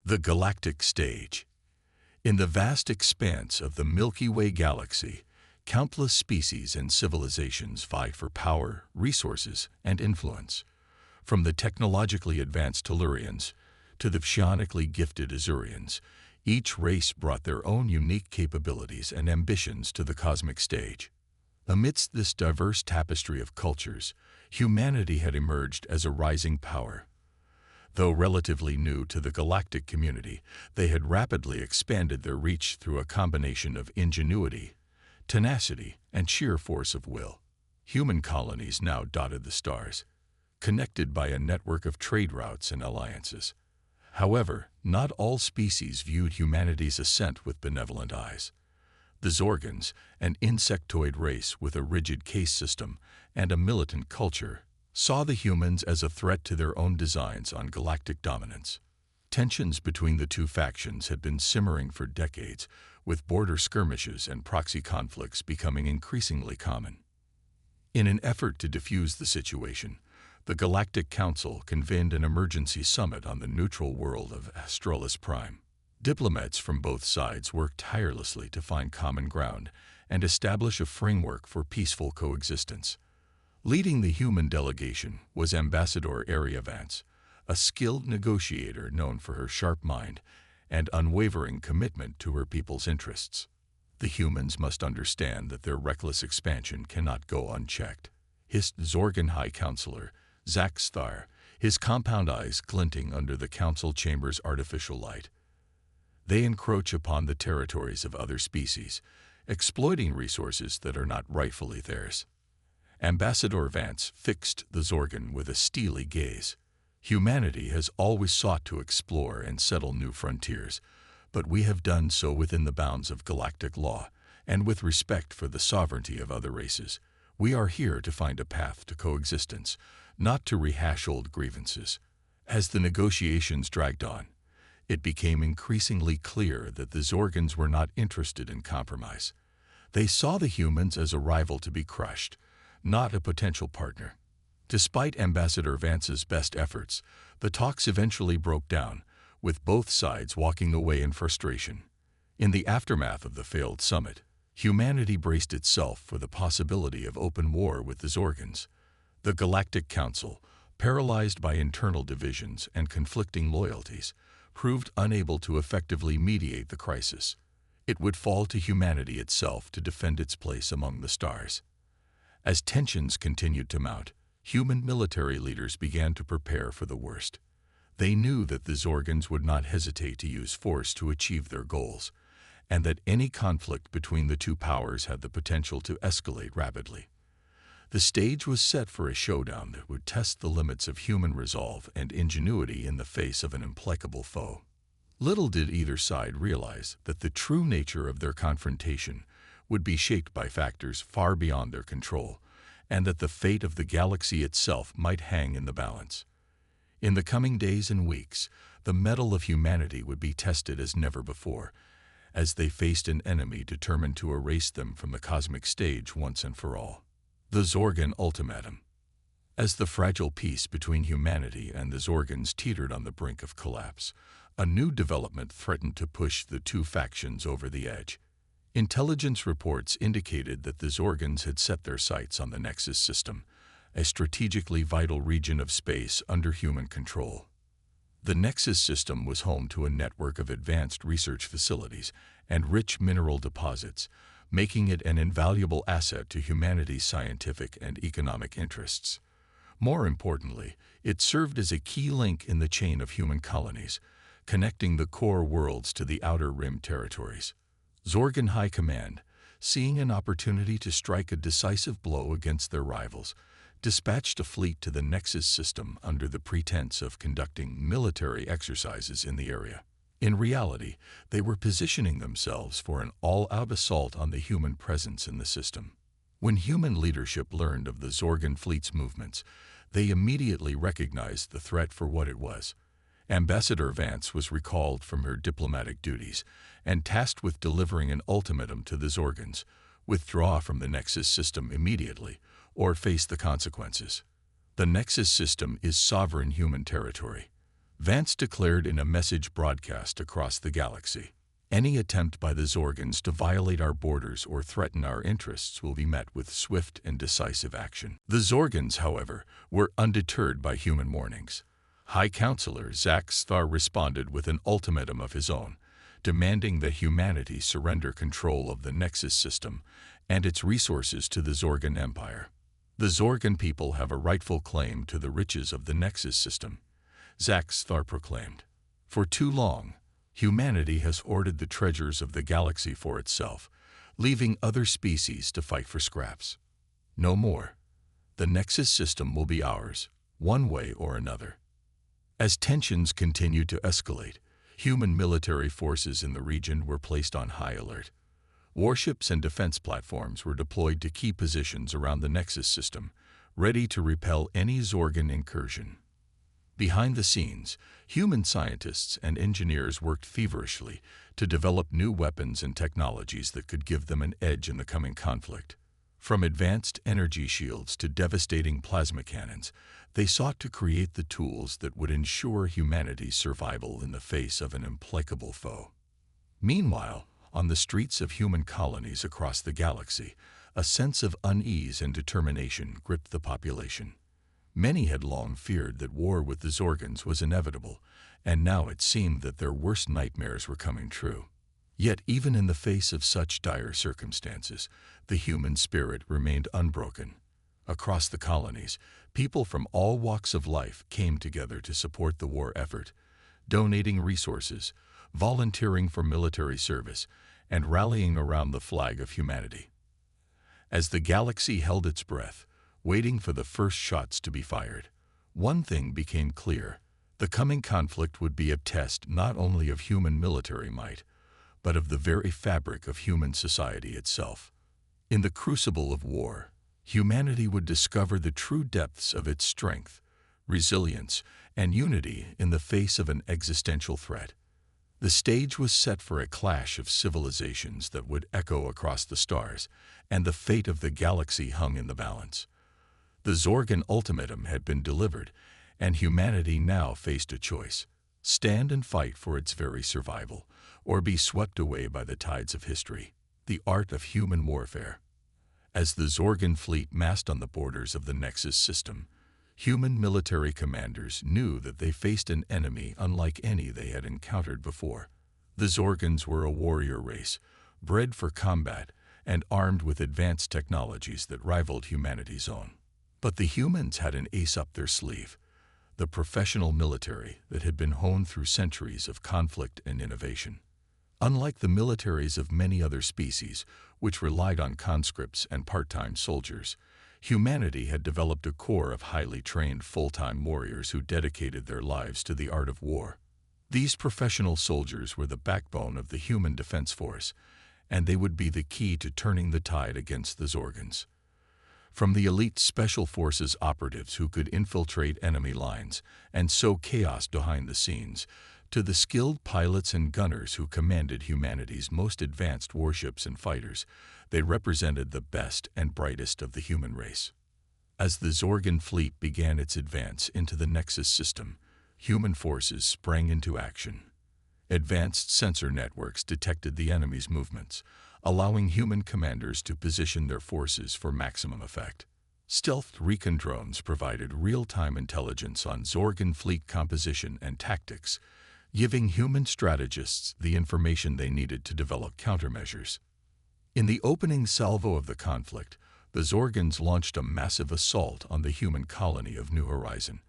The galactic stage. In the vast expanse of the Milky Way galaxy, countless species and civilizations vie for power, resources, and influence. From the technologically advanced Tellurians to the psionically gifted Azurians, each race brought their own unique capabilities and ambitions to the cosmic stage. Amidst this diverse tapestry of cultures, humanity had emerged as a rising power. Though relatively new to the galactic community, they had rapidly expanded their reach through a combination of ingenuity, tenacity, and sheer force of will. Human colonies now dotted the stars, connected by a network of trade routes and alliances. However, not all species viewed humanity's ascent with benevolent eyes. The Zorgans, an insectoid race with a rigid caste system and a militant culture, saw the humans as a threat to their own designs on galactic dominance. Tensions between the two factions had been simmering for decades, with border skirmishes and proxy conflicts becoming increasingly common. In an effort to defuse the situation, the Galactic Council convened an emergency summit on the neutral world of Astralis Prime. Diplomats from both sides worked tirelessly to find common ground and establish a framework for peaceful coexistence. Leading the human delegation was Ambassador Vance, a skilled negotiator known for her sharp mind and unwavering commitment to her people's interests. The humans must understand that their reckless expansion cannot go unchecked, hissed Zorgan High Counselor Zack Thar, his compound eyes glinting under the council chamber's artificial light. They encroach upon the territories of other species, exploiting resources that are not rightfully theirs. Ambassador Vance fixed the Zorgan with a steely gaze. Humanity has always sought to explore and settle new frontiers, but we have done so within the bounds of galactic law and with respect for the sovereignty of other races. We are here to find a path to coexistence, not to rehash old grievances. As the negotiations dragged on, it became increasingly clear that the Zorgans were not interested in compromise. They saw the humans as a rival to be crushed, not a potential partner. Despite Ambassador Vance's best efforts, the talks eventually broke down, with both sides walking away in frustration. In the aftermath of the failed summit, humanity braced itself for the possibility of open war with the Zorgans. The Galactic Council, paralyzed by internal divisions and conflicting loyalties, proved unable to effectively mediate the crisis. It would fall to humanity itself to defend its place among the stars. As tensions continued to mount, human military leaders began to prepare for the worst. They knew that the Zorgans would not hesitate to use force to achieve their goals, and that any conflict between the two powers had the potential to escalate rapidly. The stage was set for a showdown that would test the limits of human resolve and ingenuity in the face of an implacable foe. Little did either side realize that the true nature of their confrontation would be shaped by factors far beyond their control, and that the fate of the galaxy itself might hang in the balance. In the coming days and weeks, the mettle of humanity would be tested as never before, as they faced an enemy determined to erase them from the cosmic stage once and for all. The Zorgan Ultimatum. As the fragile peace between humanity and the Zorgans teetered on the brink of collapse, a new development threatened to push the two factions over the edge. Intelligence reports indicated that the Zorgans had set their sights on the Nexus system, a strategically vital region of space under human control. The Nexus system was home to a network of advanced research facilities and rich mineral deposits, making it an invaluable asset to humanity's scientific and economic interests. More importantly, it served as a key link in the chain of human colonies, connecting the core worlds to the outer rim territories. Zorgan High Command, seeing an opportunity to strike a decisive blow against their rivals, dispatched a fleet to the Nexus system under the pretense of conducting military exercises in the area. In reality, they were positioning themselves for an all-out assault on the human presence in the system. When human leadership learned of the Zorgan fleet's movements, they immediately recognized the threat for what it was. Ambassador Vance was recalled from her diplomatic duties and tasked with delivering an ultimatum to the Zorgans: withdraw from the Nexus system immediately, or face the consequences. The Nexus system is sovereign human territory. Vance declared in a message broadcast across the galaxy, "Any attempt by the Zorgans to violate our borders or threaten our interests will be met with swift and decisive action." The Zorgans, however, were undeterred by human warnings. High Counselor Zack Star responded with an ultimatum of his own, demanding that humanity surrender control of the Nexus system and its resources to the Zorgan Empire. "The Zorgan people have a rightful claim to the riches of the Nexus system," Zack Star proclaimed. "For too long, humanity has hoarded the treasures of the galaxy for itself, leaving other species to fight for scraps. No more. The Nexus system will be ours, one way or another." As tensions continued to escalate, human military forces in the region were placed on high alert. Warships and defense platforms were deployed to key positions around the Nexus system, ready to repel any Zorgan incursion. Behind the scenes, human scientists and engineers worked feverishly to develop new weapons and technologies that could give them an edge in the coming conflict. From advanced energy shields to devastating plasma cannons, they sought to create the tools that would ensure humanity's survival in the face of an implacable foe. Meanwhile, on the streets of human colonies across the galaxy, a sense of unease and determination gripped the population. Many had long feared that war with the Zorgans was inevitable, and now it seemed that their worst nightmares were coming true. Yet even in the face of such dire circumstances, the human spirit remained unbroken. Across the colonies, people from all walks of life came together to support the war effort, donating resources, volunteering for military service, and rallying around the flag of humanity. As the galaxy held its breath, waiting for the first shots to be fired, one thing became clear: the coming conflict would be a test not only of human military might, but of the very fabric of human society itself. In the crucible of war, humanity would discover the true depths of its strength, resilience, and unity in the face of an existential threat. The stage was set for a clash of civilizations that would echo across the stars, and the fate of the galaxy hung in the balance. The Zorgan ultimatum had been delivered, and humanity now faced a choice: stand and fight for its very survival, or be swept away by the tides of history. The art of human warfare. As the Zorgan fleet massed on the borders of the Nexus system, human military commanders knew that they faced an enemy unlike any they had encountered before. The Zorgans were a warrior race, bred for combat and armed with advanced technologies that rivaled humanity's own. But the humans had an ace up their sleeve: the professional military that had been honed through centuries of conflict and innovation. Unlike the militaries of many other species, which relied on conscripts and part-time soldiers, humanity had developed a core of highly trained full-time warriors who dedicated their lives to the art of war. These professional soldiers were the backbone of the human defense force, and they would be the key to turning the tide against the Zorgans. From the elite special forces operatives who could infiltrate enemy lines and sow chaos behind the scenes, to the skilled pilots and gunners who commanded humanity's most advanced warships and fighters, they represented the best and brightest of the human race. As the Zorgan fleet began its advance into the Nexus system, human forces sprang into action. Advanced sensor networks detected the enemy's movements, allowing human commanders to position their forces for maximum effect. Stealth recon drones provided real-time intelligence on Zorgan fleet composition and tactics, giving human strategists the information they needed to develop countermeasures. In the opening salvo of the conflict, the Zorgans launched a massive assault on the human colony of New Horizon,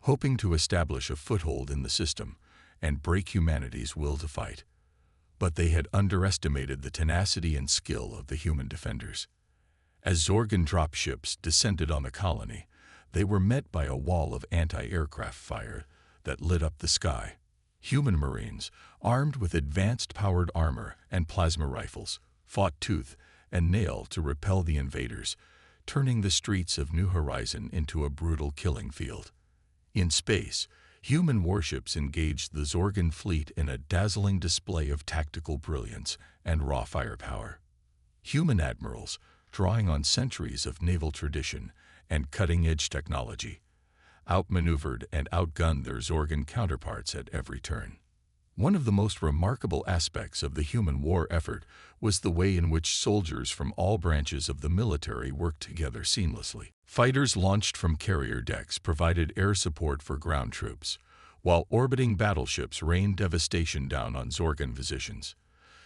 hoping to establish a foothold in the system and break humanity's will to fight. But they had underestimated the tenacity and skill of the human defenders. As Zorgan dropships descended on the colony, they were met by a wall of anti-aircraft fire that lit up the sky. Human Marines, armed with advanced powered armor and plasma rifles, fought tooth and nail to repel the invaders, turning the streets of New Horizon into a brutal killing field. In space, human warships engaged the Zorgan fleet in a dazzling display of tactical brilliance and raw firepower. Human admirals, drawing on centuries of naval tradition and cutting-edge technology, outmaneuvered and outgunned their Zorgan counterparts at every turn. One of the most remarkable aspects of the human war effort was the way in which soldiers from all branches of the military worked together seamlessly. Fighters launched from carrier decks provided air support for ground troops, while orbiting battleships rained devastation down on Zorgan positions.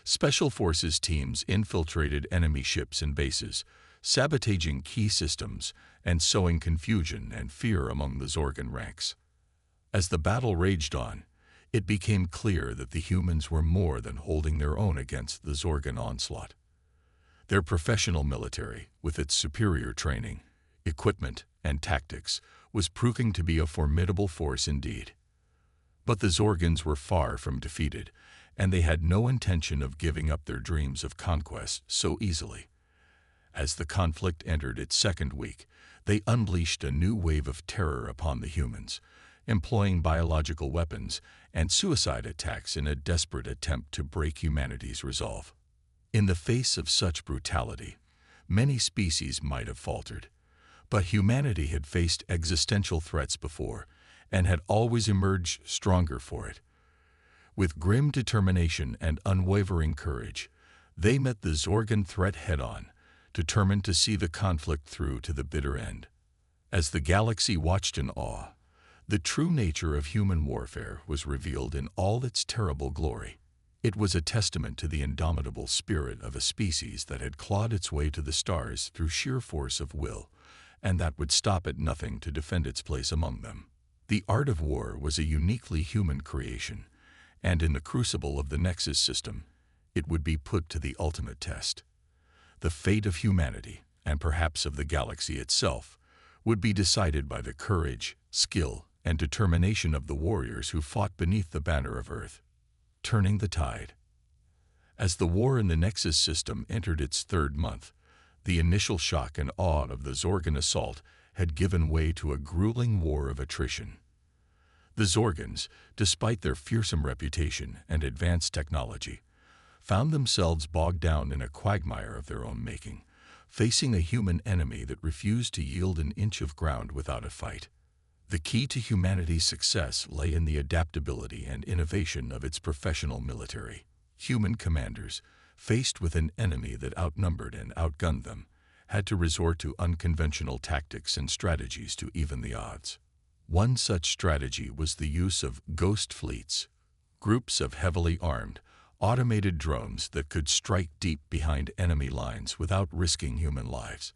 Special forces teams infiltrated enemy ships and bases, sabotaging key systems and sowing confusion and fear among the Zorgan ranks. As the battle raged on, it became clear that the humans were more than holding their own against the Zorgan onslaught. Their professional military, with its superior training, equipment, and tactics, was proving to be a formidable force indeed. But the Zorgans were far from defeated, and they had no intention of giving up their dreams of conquest so easily. As the conflict entered its second week, they unleashed a new wave of terror upon the humans, employing biological weapons and suicide attacks in a desperate attempt to break humanity's resolve. In the face of such brutality, many species might have faltered, but humanity had faced existential threats before and had always emerged stronger for it. With grim determination and unwavering courage, they met the Zorgan threat head-on, determined to see the conflict through to the bitter end. As the galaxy watched in awe, the true nature of human warfare was revealed in all its terrible glory. It was a testament to the indomitable spirit of a species that had clawed its way to the stars through sheer force of will, and that would stop at nothing to defend its place among them. The art of war was a uniquely human creation, and in the crucible of the Nexus system, it would be put to the ultimate test. The fate of humanity, and perhaps of the galaxy itself, would be decided by the courage, skill, and determination of the warriors who fought beneath the banner of Earth. Turning the tide. As the war in the Nexus system entered its third month, the initial shock and awe of the Zorgan assault had given way to a grueling war of attrition. The Zorgans, despite their fearsome reputation and advanced technology, found themselves bogged down in a quagmire of their own making, facing a human enemy that refused to yield an inch of ground without a fight. The key to humanity's success lay in the adaptability and innovation of its professional military. Human commanders, faced with an enemy that outnumbered and outgunned them, had to resort to unconventional tactics and strategies to even the odds. One such strategy was the use of ghost fleets, groups of heavily armed, automated drones that could strike deep behind enemy lines without risking human lives.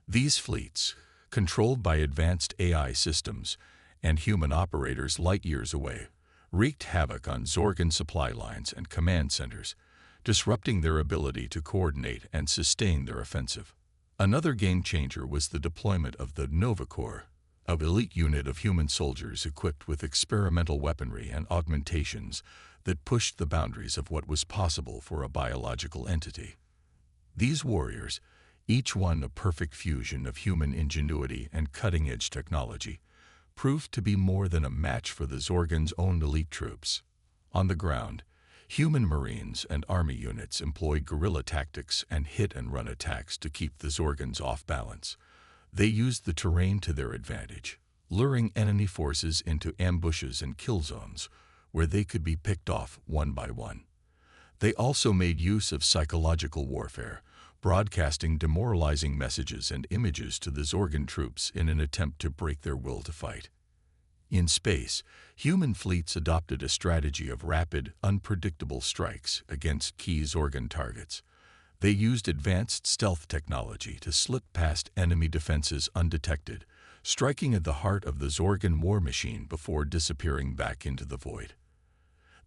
These fleets, controlled by advanced AI systems and human operators light years away, wreaked havoc on Zorgan supply lines and command centers, disrupting their ability to coordinate and sustain their offensive. Another game-changer was the deployment of the Nova Corps, an elite unit of human soldiers equipped with experimental weaponry and augmentations that pushed the boundaries of what was possible for a biological entity. These warriors, each one a perfect fusion of human ingenuity and cutting-edge technology, proved to be more than a match for the Zorgans' own elite troops. On the ground, human Marines and Army units employed guerrilla tactics and hit-and-run attacks to keep the Zorgans off balance. They used the terrain to their advantage, luring enemy forces into ambushes and kill zones where they could be picked off one by one. They also made use of psychological warfare, broadcasting demoralizing messages and images to the Zorgan troops in an attempt to break their will to fight. In space, human fleets adopted a strategy of rapid, unpredictable strikes against key Zorgan targets. They used advanced stealth technology to slip past enemy defenses undetected, striking at the heart of the Zorgan war machine before disappearing back into the void.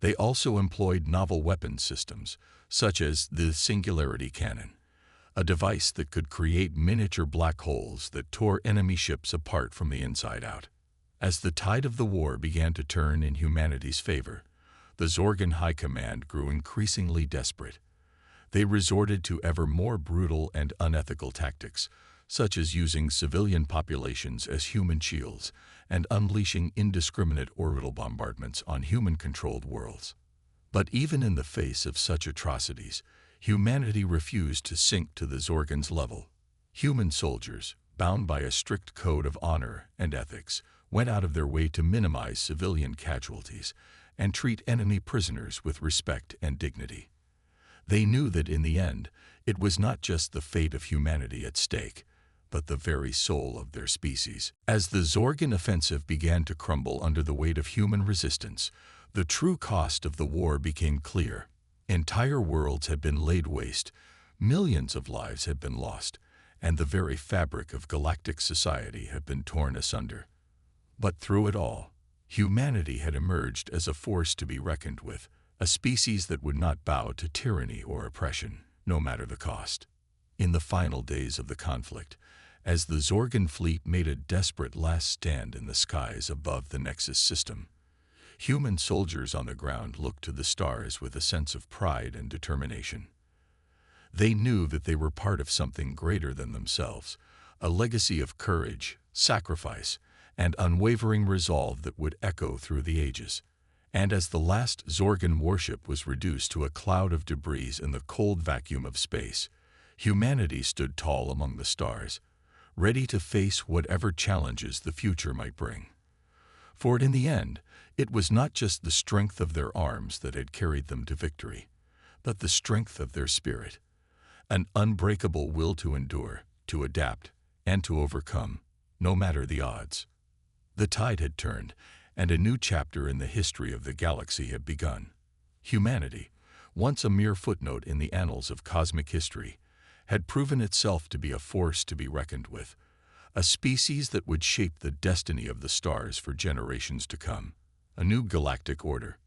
They also employed novel weapons systems, such as the Singularity Cannon, a device that could create miniature black holes that tore enemy ships apart from the inside out. As the tide of the war began to turn in humanity's favor, the Zorgan High Command grew increasingly desperate. They resorted to ever more brutal and unethical tactics, such as using civilian populations as human shields and unleashing indiscriminate orbital bombardments on human-controlled worlds. But even in the face of such atrocities, humanity refused to sink to the Zorgans' level. Human soldiers, bound by a strict code of honor and ethics, went out of their way to minimize civilian casualties and treat enemy prisoners with respect and dignity. They knew that in the end, it was not just the fate of humanity at stake, but the very soul of their species. As the Zorgan offensive began to crumble under the weight of human resistance, the true cost of the war became clear. Entire worlds had been laid waste, millions of lives had been lost, and the very fabric of galactic society had been torn asunder. But through it all, humanity had emerged as a force to be reckoned with, a species that would not bow to tyranny or oppression, no matter the cost. In the final days of the conflict, as the Zorgan fleet made a desperate last stand in the skies above the Nexus system, human soldiers on the ground looked to the stars with a sense of pride and determination. They knew that they were part of something greater than themselves, a legacy of courage, sacrifice, and unwavering resolve that would echo through the ages. And as the last Zorgan warship was reduced to a cloud of debris in the cold vacuum of space, humanity stood tall among the stars, ready to face whatever challenges the future might bring. For in the end, it was not just the strength of their arms that had carried them to victory, but the strength of their spirit, an unbreakable will to endure, to adapt, and to overcome, no matter the odds. The tide had turned, and a new chapter in the history of the galaxy had begun. Humanity, once a mere footnote in the annals of cosmic history, had proven itself to be a force to be reckoned with, a species that would shape the destiny of the stars for generations to come, a new galactic order.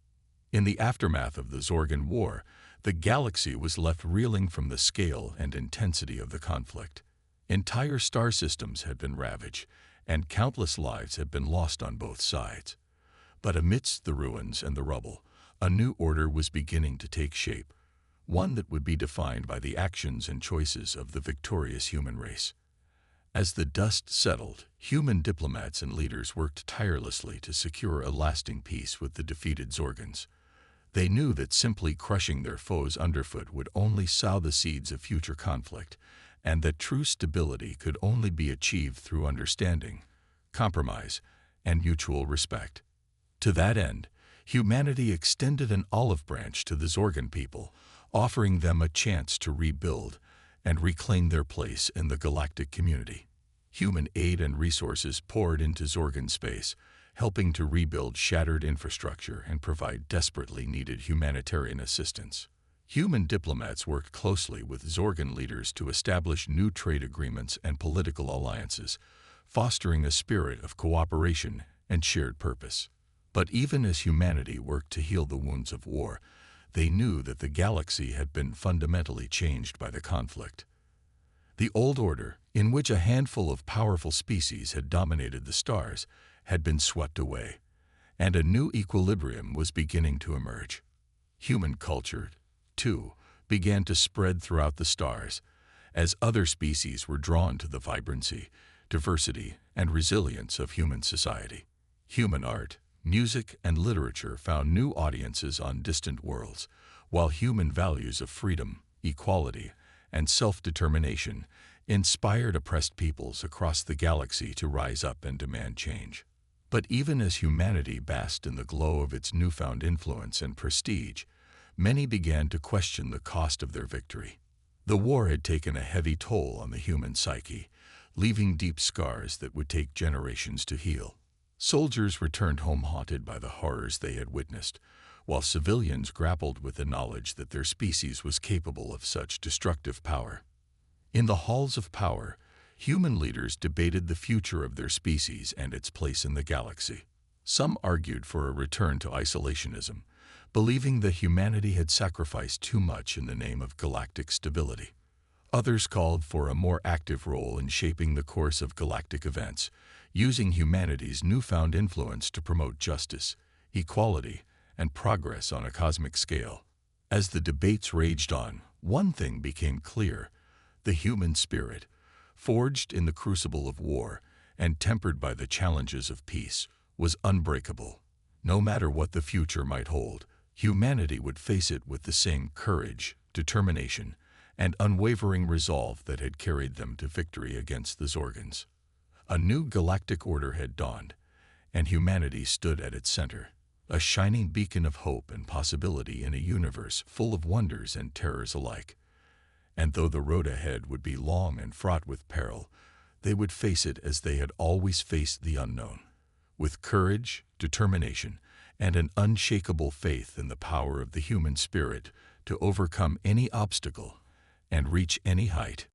In the aftermath of the Zorgan War, the galaxy was left reeling from the scale and intensity of the conflict. Entire star systems had been ravaged, and countless lives had been lost on both sides. But amidst the ruins and the rubble, a new order was beginning to take shape, one that would be defined by the actions and choices of the victorious human race. As the dust settled, human diplomats and leaders worked tirelessly to secure a lasting peace with the defeated Zorgans. They knew that simply crushing their foes underfoot would only sow the seeds of future conflict, and that true stability could only be achieved through understanding, compromise, and mutual respect. To that end, humanity extended an olive branch to the Zorgan people, offering them a chance to rebuild and reclaim their place in the galactic community. Human aid and resources poured into Zorgan space, helping to rebuild shattered infrastructure and provide desperately needed humanitarian assistance. Human diplomats worked closely with Zorgan leaders to establish new trade agreements and political alliances, fostering a spirit of cooperation and shared purpose. But even as humanity worked to heal the wounds of war, they knew that the galaxy had been fundamentally changed by the conflict. The old order, in which a handful of powerful species had dominated the stars, had been swept away, and a new equilibrium was beginning to emerge. Human culture, too, began to spread throughout the stars, as other species were drawn to the vibrancy, diversity, and resilience of human society. Human art, music, and literature found new audiences on distant worlds, while human values of freedom, equality, and self-determination inspired oppressed peoples across the galaxy to rise up and demand change. But even as humanity basked in the glow of its newfound influence and prestige, many began to question the cost of their victory. The war had taken a heavy toll on the human psyche, leaving deep scars that would take generations to heal. Soldiers returned home haunted by the horrors they had witnessed, while civilians grappled with the knowledge that their species was capable of such destructive power. In the halls of power, human leaders debated the future of their species and its place in the galaxy. Some argued for a return to isolationism, believing that humanity had sacrificed too much in the name of galactic stability. Others called for a more active role in shaping the course of galactic events, using humanity's newfound influence to promote justice, equality, and progress on a cosmic scale. As the debates raged on, one thing became clear: the human spirit, forged in the crucible of war and tempered by the challenges of peace, was unbreakable. No matter what the future might hold, humanity would face it with the same courage, determination, and unwavering resolve that had carried them to victory against the Zorgans. A new galactic order had dawned, and humanity stood at its center, a shining beacon of hope and possibility in a universe full of wonders and terrors alike. And though the road ahead would be long and fraught with peril, they would face it as they had always faced the unknown, with courage, determination, and an unshakable faith in the power of the human spirit to overcome any obstacle and reach any height.